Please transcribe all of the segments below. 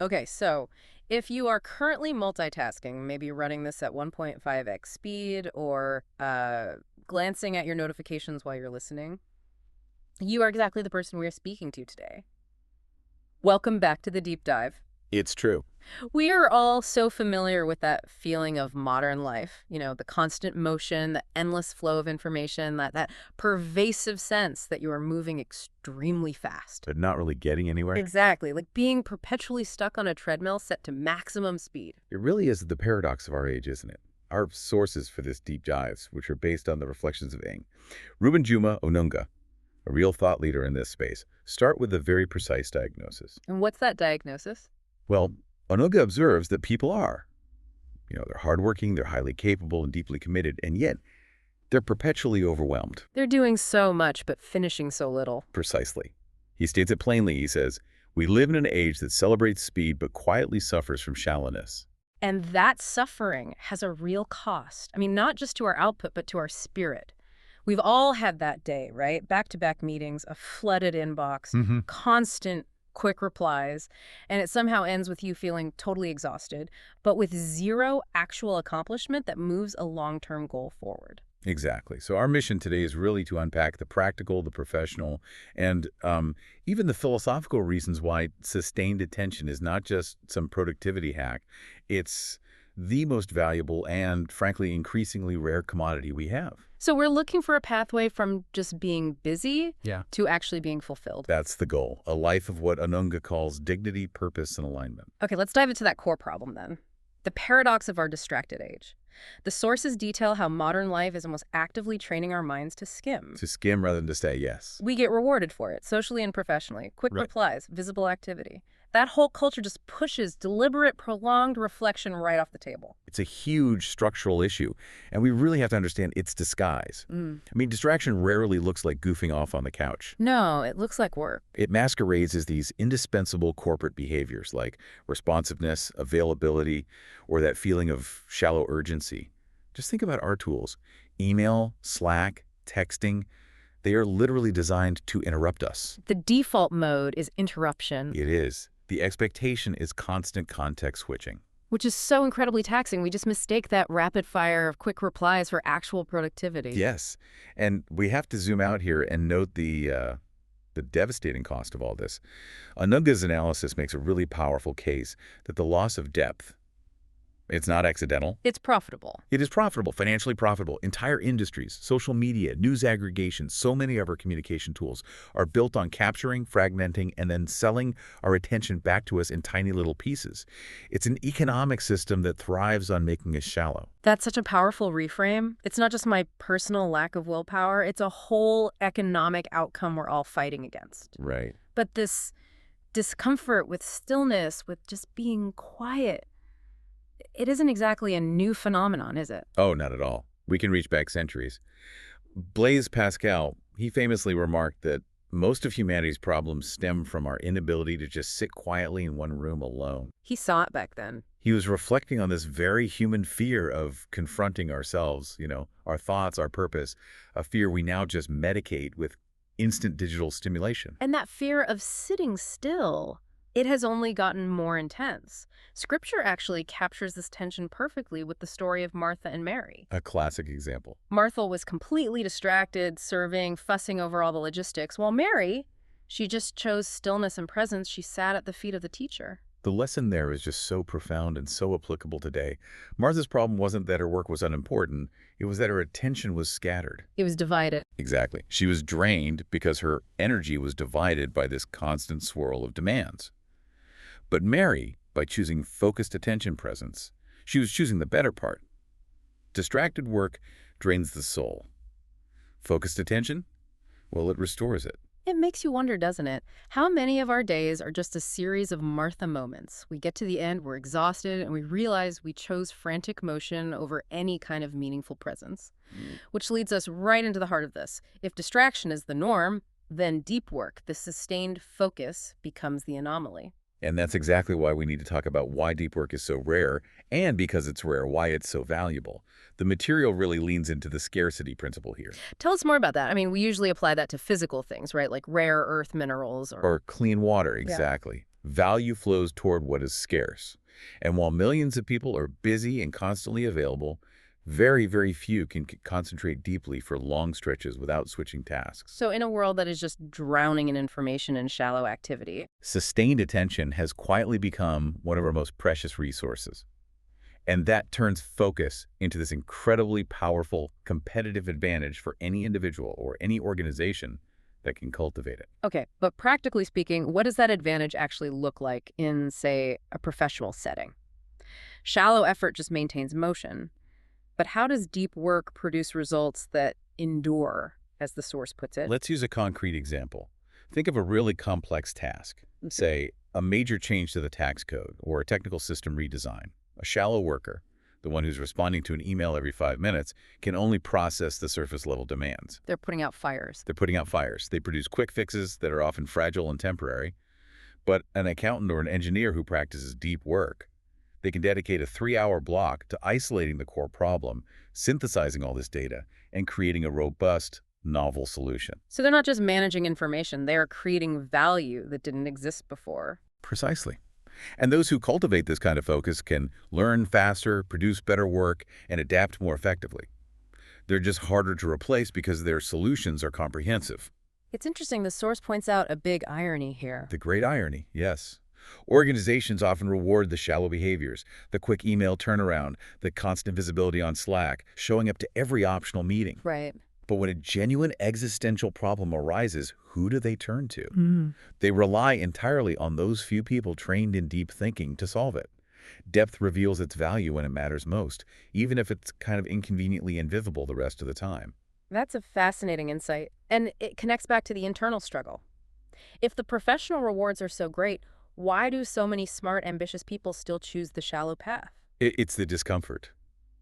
Okay, so if you are currently multitasking, maybe running this at 1.5x speed or glancing at your notifications while you're listening, you are exactly the person we are speaking to today. Welcome back to the deep dive. It's true. We are all so familiar with that feeling of modern life, the constant motion, the endless flow of information, that pervasive sense that you are moving extremely fast. But not really getting anywhere. Exactly, like being perpetually stuck on a treadmill set to maximum speed. It really is the paradox of our age, isn't it? Our sources for this deep dives, which are based on the reflections of Reuben Juma Onunga, a real thought leader in this space, start with a very precise diagnosis. And what's that diagnosis? Well, Onunga observes that people are. They're hardworking, they're highly capable and deeply committed, and yet they're perpetually overwhelmed. They're doing so much, but finishing so little. Precisely. He states it plainly. He says, "We live in an age that celebrates speed but quietly suffers from shallowness." And that suffering has a real cost. I mean, not just to our output, but to our spirit. We've all had that day, right? Back-to-back meetings, a flooded inbox, constant quick replies, and it somehow ends with you feeling totally exhausted, but with zero actual accomplishment that moves a long-term goal forward. Exactly. So our mission today is really to unpack the practical, the professional, and even the philosophical reasons why sustained attention is not just some productivity hack. It's the most valuable and, frankly, increasingly rare commodity we have. So we're looking for a pathway from just being busy to actually being fulfilled. That's the goal, a life of what Onunga calls dignity, purpose, and alignment. Okay, let's dive into that core problem then. The paradox of our distracted age. The sources detail how modern life is almost actively training our minds to skim. To skim rather than to say yes. We get rewarded for it, socially and professionally. Quick replies, visible activity. That whole culture just pushes deliberate, prolonged reflection right off the table. It's a huge structural issue, and we really have to understand its disguise. I mean, distraction rarely looks like goofing off on the couch. No, it looks like work. It masquerades as these indispensable corporate behaviors like responsiveness, availability, or that feeling of shallow urgency. Just think about our tools. Email, Slack, texting. They are literally designed to interrupt us. The default mode is interruption. It is. The expectation is constant context switching. Which is so incredibly taxing. We just mistake that rapid fire of quick replies for actual productivity. Yes. And we have to zoom out here and note the devastating cost of all this. Onunga's analysis makes a really powerful case that the loss of depth, it's not accidental. It's profitable. It is profitable, financially profitable. Entire industries, social media, news aggregation, so many of our communication tools are built on capturing, fragmenting, and then selling our attention back to us in tiny little pieces. It's an economic system that thrives on making us shallow. That's such a powerful reframe. It's not just my personal lack of willpower. It's a whole economic outcome we're all fighting against. Right. But this discomfort with stillness, with just being quiet, it isn't exactly a new phenomenon, is it? Oh, not at all. We can reach back centuries. Blaise Pascal, he famously remarked that most of humanity's problems stem from our inability to just sit quietly in one room alone. He saw it back then. He was reflecting on this very human fear of confronting ourselves, our thoughts, our purpose, a fear we now just medicate with instant digital stimulation. And that fear of sitting still, it has only gotten more intense. Scripture actually captures this tension perfectly with the story of Martha and Mary. A classic example. Martha was completely distracted, serving, fussing over all the logistics, while Mary, she just chose stillness and presence. She sat at the feet of the teacher. The lesson there is just so profound and so applicable today. Martha's problem wasn't that her work was unimportant. It was that her attention was scattered. It was divided. Exactly. She was drained because her energy was divided by this constant swirl of demands. But Mary, by choosing focused attention presence, she was choosing the better part. Distracted work drains the soul. Focused attention? Well, it restores it. It makes you wonder, doesn't it? How many of our days are just a series of Martha moments? We get to the end, we're exhausted, and we realize we chose frantic motion over any kind of meaningful presence. Which leads us right into the heart of this. If distraction is the norm, then deep work, the sustained focus, becomes the anomaly. And that's exactly why we need to talk about why deep work is so rare, and because it's rare, why it's so valuable. The material really leans into the scarcity principle here. Tell us more about that. I mean, we usually apply that to physical things, right? Like rare earth minerals Or clean water, exactly. Value flows toward what is scarce. And while millions of people are busy and constantly available, very, very few can concentrate deeply for long stretches without switching tasks. So in a world that is just drowning in information and shallow activity. Sustained attention has quietly become one of our most precious resources. And that turns focus into this incredibly powerful competitive advantage for any individual or any organization that can cultivate it. Okay, but practically speaking, what does that advantage actually look like in, say, a professional setting? Shallow effort just maintains motion. But how does deep work produce results that endure, as the source puts it? Let's use a concrete example. Think of a really complex task, say a major change to the tax code or a technical system redesign. A shallow worker, the one who's responding to an email every 5 minutes, can only process the surface-level demands. They're putting out fires. They're putting out fires. They produce quick fixes that are often fragile and temporary. But an accountant or an engineer who practices deep work, they can dedicate a 3-hour block to isolating the core problem, synthesizing all this data, and creating a robust, novel solution. So they're not just managing information, they are creating value that didn't exist before. Precisely. And those who cultivate this kind of focus can learn faster, produce better work, and adapt more effectively. They're just harder to replace because their solutions are comprehensive. It's interesting, the source points out a big irony here. The great irony, yes. Organizations often reward the shallow behaviors, the quick email turnaround, the constant visibility on Slack, showing up to every optional meeting. Right. But when a genuine existential problem arises, who do they turn to? They rely entirely on those few people trained in deep thinking to solve it. Depth reveals its value when it matters most, even if it's kind of inconveniently invisible the rest of the time. That's a fascinating insight, and it connects back to the internal struggle. If the professional rewards are so great, why do so many smart, ambitious people still choose the shallow path? It's the discomfort.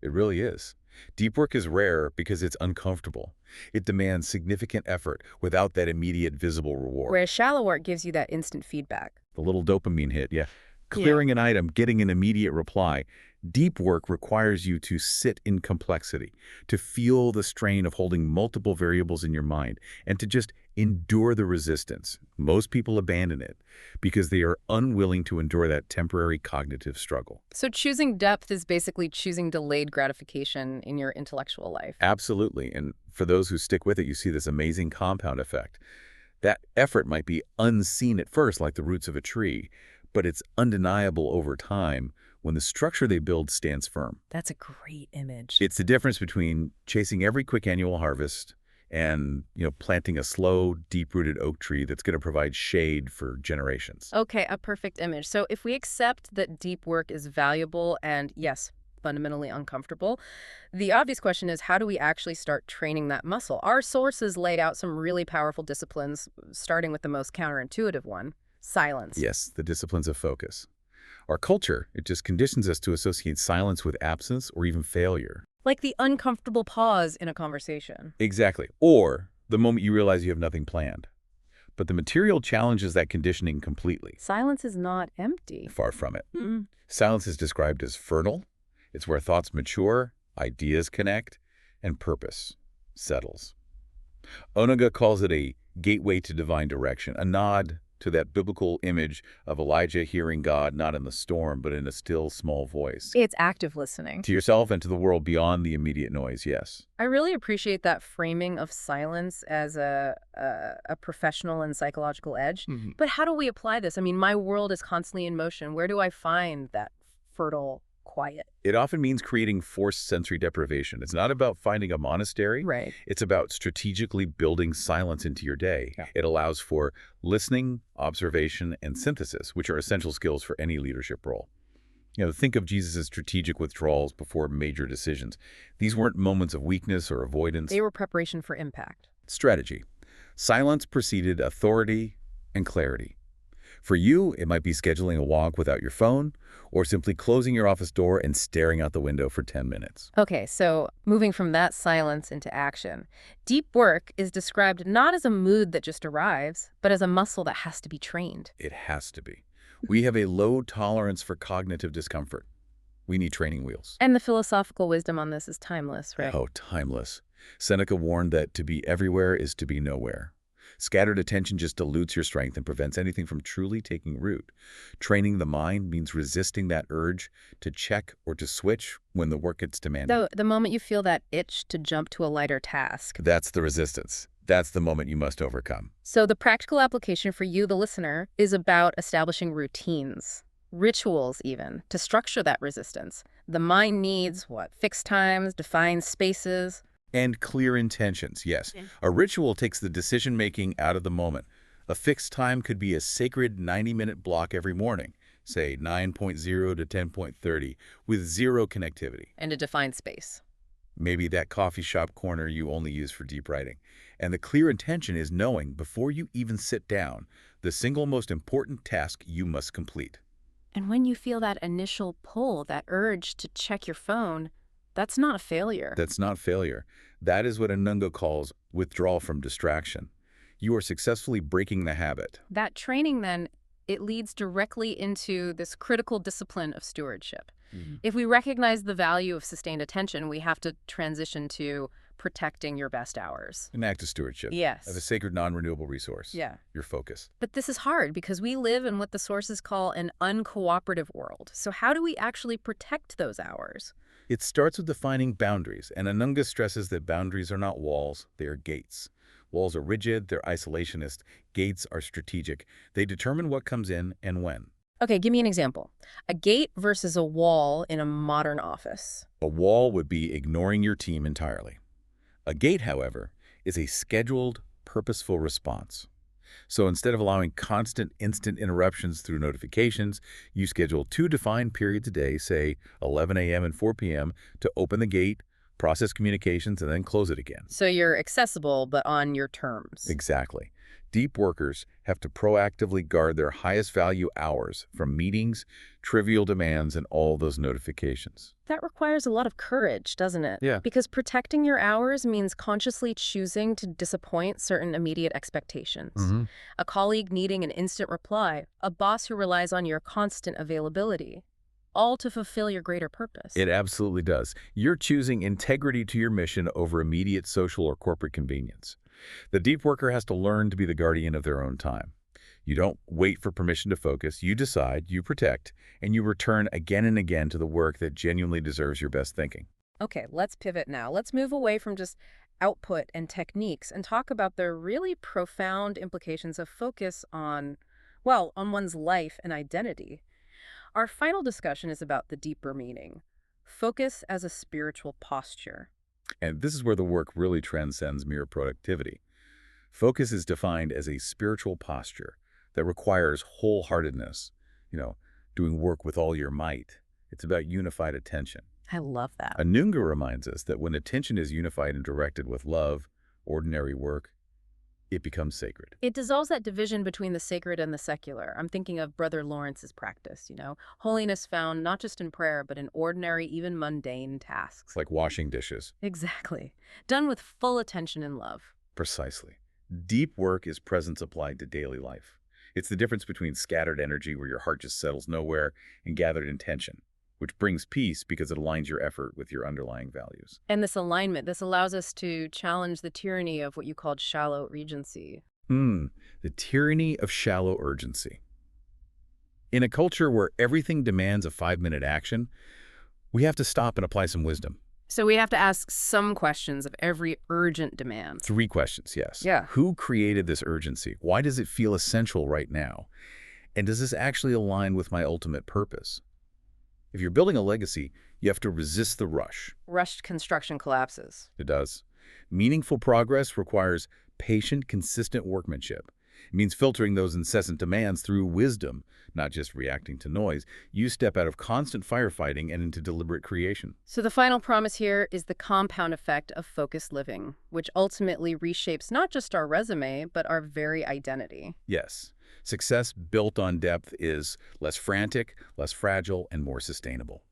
It really is. Deep work is rare because it's uncomfortable. It demands significant effort without that immediate visible reward. Whereas shallow work gives you that instant feedback. The little dopamine hit, yeah. Clearing an item, getting an immediate reply. Deep work requires you to sit in complexity, to feel the strain of holding multiple variables in your mind, and to just endure the resistance. Most people abandon it because they are unwilling to endure that temporary cognitive struggle. So choosing depth is basically choosing delayed gratification in your intellectual life. Absolutely. And for those who stick with it, you see this amazing compound effect. That effort might be unseen at first, like the roots of a tree, but it's undeniable over time when the structure they build stands firm. That's a great image. It's the difference between chasing every quick annual harvest and, planting a slow, deep-rooted oak tree that's going to provide shade for generations. Okay, a perfect image. So if we accept that deep work is valuable and, yes, fundamentally uncomfortable, the obvious question is, how do we actually start training that muscle? Our sources laid out some really powerful disciplines, starting with the most counterintuitive one, silence. Yes, the disciplines of focus. Our culture, it just conditions us to associate silence with absence or even failure. Like the uncomfortable pause in a conversation. Exactly. Or the moment you realize you have nothing planned. But the material challenges that conditioning completely. Silence is not empty. Far from it. Silence is described as fertile. It's where thoughts mature, ideas connect, and purpose settles. Onunga calls it a gateway to divine direction, a nod to that biblical image of Elijah hearing God not in the storm, but in a still, small voice. It's active listening. To yourself and to the world beyond the immediate noise, yes. I really appreciate that framing of silence as a professional and psychological edge. But how do we apply this? I mean, my world is constantly in motion. Where do I find that fertile quiet? It often means creating forced sensory deprivation. It's not about finding a monastery. Right. It's about strategically building silence into your day. Yeah. It allows for listening, observation, and synthesis, which are essential skills for any leadership role. Think of Jesus' strategic withdrawals before major decisions. These weren't moments of weakness or avoidance. They were preparation for impact. Strategy. Silence preceded authority and clarity. For you, it might be scheduling a walk without your phone, or simply closing your office door and staring out the window for 10 minutes. Okay, so moving from that silence into action. Deep work is described not as a mood that just arrives, but as a muscle that has to be trained. It has to be. We have a low tolerance for cognitive discomfort. We need training wheels. And the philosophical wisdom on this is timeless, right? Oh, timeless. Seneca warned that to be everywhere is to be nowhere. Scattered attention just dilutes your strength and prevents anything from truly taking root. Training the mind means resisting that urge to check or to switch when the work gets demanding. So the moment you feel that itch to jump to a lighter task. That's the resistance. That's the moment you must overcome. So the practical application for you, the listener, is about establishing routines, rituals even, to structure that resistance. The mind needs, what, fixed times, defined spaces. And clear intentions, yes. Yeah. A ritual takes the decision-making out of the moment. A fixed time could be a sacred 90-minute block every morning, say 9:0 to 10:30, with zero connectivity. And a defined space. Maybe that coffee shop corner you only use for deep writing. And the clear intention is knowing, before you even sit down, the single most important task you must complete. And when you feel that initial pull, that urge to check your phone, that's not a failure. That's not failure. That is what Onunga calls withdrawal from distraction. You are successfully breaking the habit. That training, then, it leads directly into this critical discipline of stewardship. If we recognize the value of sustained attention, we have to transition to protecting your best hours. An act of stewardship. Yes. Of a sacred non-renewable resource. Yeah. Your focus. But this is hard because we live in what the sources call an uncooperative world. So how do we actually protect those hours? It starts with defining boundaries, and Onunga stresses that boundaries are not walls, they are gates. Walls are rigid, they're isolationist. Gates are strategic. They determine what comes in and when. Okay, give me an example. A gate versus a wall in a modern office. A wall would be ignoring your team entirely. A gate, however, is a scheduled, purposeful response. So instead of allowing constant, instant interruptions through notifications, you schedule 2 defined periods a day, say 11 a.m. and 4 p.m., to open the gate, process communications, and then close it again. So you're accessible, but on your terms. Exactly. Deep workers have to proactively guard their highest value hours from meetings, trivial demands, and all those notifications. That requires a lot of courage, doesn't it? Yeah. Because protecting your hours means consciously choosing to disappoint certain immediate expectations. A colleague needing an instant reply, a boss who relies on your constant availability, all to fulfill your greater purpose. It absolutely does. You're choosing integrity to your mission over immediate social or corporate convenience. The deep worker has to learn to be the guardian of their own time. You don't wait for permission to focus. You decide, you protect, and you return again and again to the work that genuinely deserves your best thinking. Okay, let's pivot now. Let's move away from just output and techniques and talk about the really profound implications of focus on, well, on one's life and identity. Our final discussion is about the deeper meaning, focus as a spiritual posture. And this is where the work really transcends mere productivity. Focus is defined as a spiritual posture that requires wholeheartedness, doing work with all your might. It's about unified attention. I love that. Onunga reminds us that when attention is unified and directed with love, ordinary work, it becomes sacred. It dissolves that division between the sacred and the secular. I'm thinking of Brother Lawrence's practice, holiness found not just in prayer, but in ordinary, even mundane tasks. It's like washing dishes. Exactly. Done with full attention and love. Precisely. Deep work is presence applied to daily life. It's the difference between scattered energy, where your heart just settles nowhere, and gathered intention, which brings peace because it aligns your effort with your underlying values. And this alignment, this allows us to challenge the tyranny of what you called shallow urgency. The tyranny of shallow urgency. In a culture where everything demands a 5-minute action, we have to stop and apply some wisdom. So we have to ask some questions of every urgent demand. 3 questions, yes. Yeah. Who created this urgency? Why does it feel essential right now? And does this actually align with my ultimate purpose? If you're building a legacy, you have to resist the rush. Rushed construction collapses. It does. Meaningful progress requires patient, consistent workmanship. It means filtering those incessant demands through wisdom, not just reacting to noise. You step out of constant firefighting and into deliberate creation. So the final promise here is the compound effect of focused living, which ultimately reshapes not just our resume, but our very identity. Yes. Success built on depth is less frantic, less fragile, and more sustainable.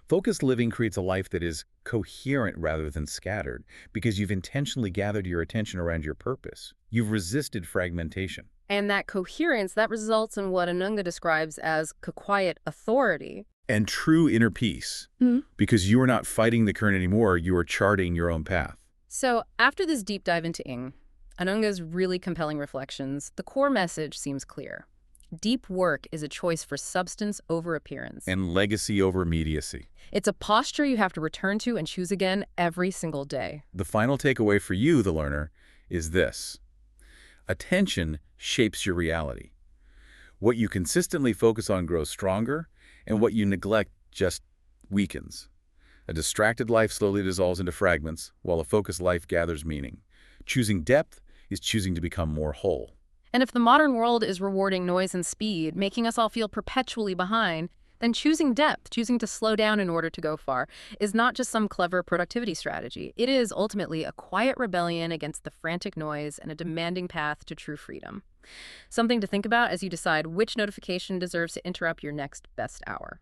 Focused living creates a life that is coherent rather than scattered because you've intentionally gathered your attention around your purpose. You've resisted fragmentation. And that coherence, that results in what Onunga describes as quiet authority. And true inner peace, because you are not fighting the current anymore, you are charting your own path. So after this deep dive into Ing, Onunga's really compelling reflections, the core message seems clear. Deep work is a choice for substance over appearance. And legacy over immediacy. It's a posture you have to return to and choose again every single day. The final takeaway for you, the learner, is this. Attention shapes your reality. What you consistently focus on grows stronger, and what you neglect just weakens. A distracted life slowly dissolves into fragments, while a focused life gathers meaning. Choosing depth is choosing to become more whole. And if the modern world is rewarding noise and speed, making us all feel perpetually behind, then choosing depth, choosing to slow down in order to go far, is not just some clever productivity strategy. It is ultimately a quiet rebellion against the frantic noise and a demanding path to true freedom. Something to think about as you decide which notification deserves to interrupt your next best hour.